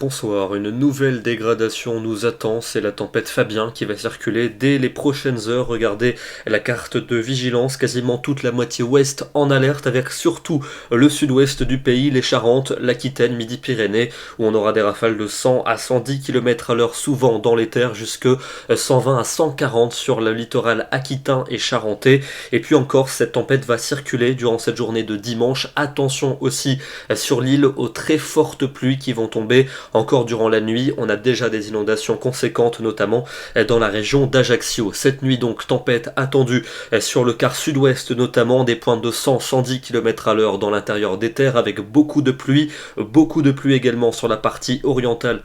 Bonsoir, une nouvelle dégradation nous attend, c'est la tempête Fabien qui va circuler dès les prochaines heures. Regardez la carte de vigilance, quasiment toute la moitié ouest en alerte, avec surtout le sud-ouest du pays, les Charentes, l'Aquitaine, Midi-Pyrénées, où on aura des rafales de 100 à 110 km/h, souvent dans les terres, jusque 120 à 140 sur le littoral aquitain et charentais. Et puis encore, cette tempête va circuler durant cette journée de dimanche. Attention aussi sur l'île aux très fortes pluies qui vont tomber encore durant la nuit. On a déjà des inondations conséquentes, notamment dans la région d'Ajaccio. Cette nuit donc, tempête attendue sur le quart sud-ouest, notamment des pointes de 100-110 km/h dans l'intérieur des terres, avec beaucoup de pluie également sur la partie orientale,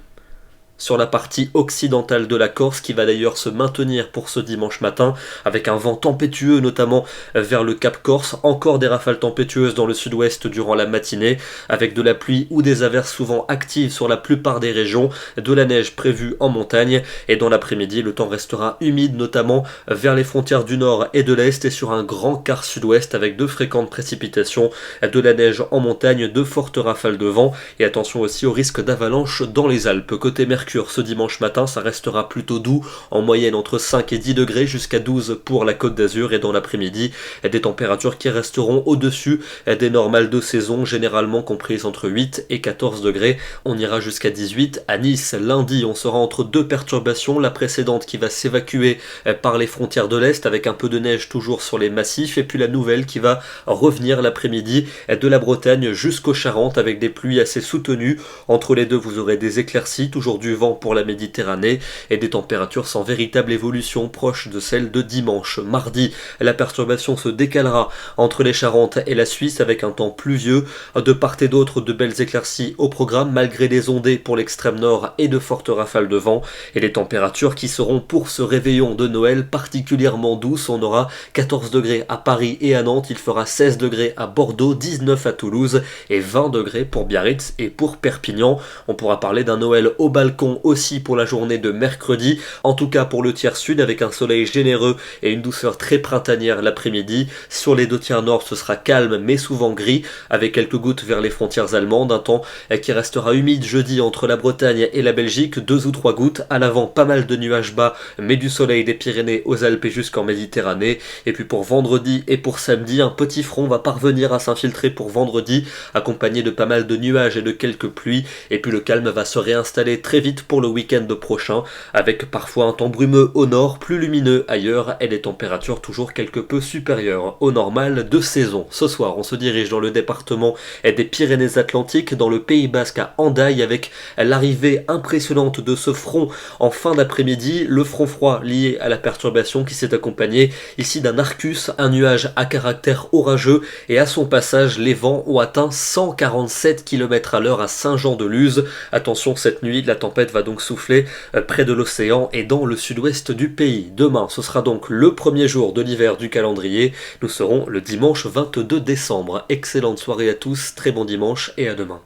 sur la partie occidentale de la Corse, qui va d'ailleurs se maintenir pour ce dimanche matin, avec un vent tempétueux notamment vers le Cap Corse. Encore des rafales tempétueuses dans le sud-ouest durant la matinée, avec de la pluie ou des averses souvent actives sur la plupart des régions, de la neige prévue en montagne, et dans l'après-midi le temps restera humide, notamment vers les frontières du nord et de l'est, et sur un grand quart sud-ouest avec de fréquentes précipitations, de la neige en montagne, de fortes rafales de vent, et attention aussi au risque d'avalanche dans les Alpes. Côté Mercure, ce dimanche matin, ça restera plutôt doux, en moyenne entre 5 et 10 degrés, jusqu'à 12 pour la Côte d'Azur, et dans l'après-midi, des températures qui resteront au-dessus des normales de saison, généralement comprises entre 8 et 14 degrés. On ira jusqu'à 18 à Nice. Lundi, on sera entre deux perturbations, la précédente qui va s'évacuer par les frontières de l'Est, avec un peu de neige toujours sur les massifs, et puis la nouvelle qui va revenir l'après-midi de la Bretagne jusqu'aux Charentes, avec des pluies assez soutenues. Entre les deux, vous aurez des éclaircies, toujours du vent pour la Méditerranée, et des températures sans véritable évolution, proches de celles de dimanche. Mardi, la perturbation se décalera entre les Charentes et la Suisse, avec un temps pluvieux. De part et d'autre, de belles éclaircies au programme, malgré des ondées pour l'extrême nord et de fortes rafales de vent, et les températures qui seront pour ce réveillon de Noël particulièrement douces. On aura 14 degrés à Paris et à Nantes, il fera 16 degrés à Bordeaux, 19 à Toulouse et 20 degrés pour Biarritz et pour Perpignan. On pourra parler d'un Noël au balcon aussi pour la journée de mercredi, en tout cas pour le tiers sud, avec un soleil généreux et une douceur très printanière l'après-midi. Sur les deux tiers nord, ce sera calme mais souvent gris, avec quelques gouttes vers les frontières allemandes. Un temps qui restera humide jeudi entre la Bretagne et la Belgique, 2 ou 3 gouttes. À l'avant, pas mal de nuages bas, mais du soleil des Pyrénées aux Alpes et jusqu'en Méditerranée. Et puis pour vendredi et pour samedi, un petit front va parvenir à s'infiltrer pour vendredi, accompagné de pas mal de nuages et de quelques pluies. Et puis le calme va se réinstaller très vite pour le week-end prochain, avec parfois un temps brumeux au nord, plus lumineux ailleurs, et des températures toujours quelque peu supérieures au normal de saison. Ce soir, on se dirige dans le département des Pyrénées-Atlantiques, dans le Pays Basque à Hendaye, avec l'arrivée impressionnante de ce front en fin d'après-midi, le front froid lié à la perturbation qui s'est accompagné ici d'un Arcus, un nuage à caractère orageux, et à son passage, les vents ont atteint 147 km/h à Saint-Jean-de-Luz. Attention, cette nuit, la tempête va donc souffler près de l'océan et dans le sud-ouest du pays. Demain, ce sera donc le premier jour de l'hiver du calendrier. Nous serons le dimanche 22 décembre. Excellente soirée à tous, très bon dimanche et à demain.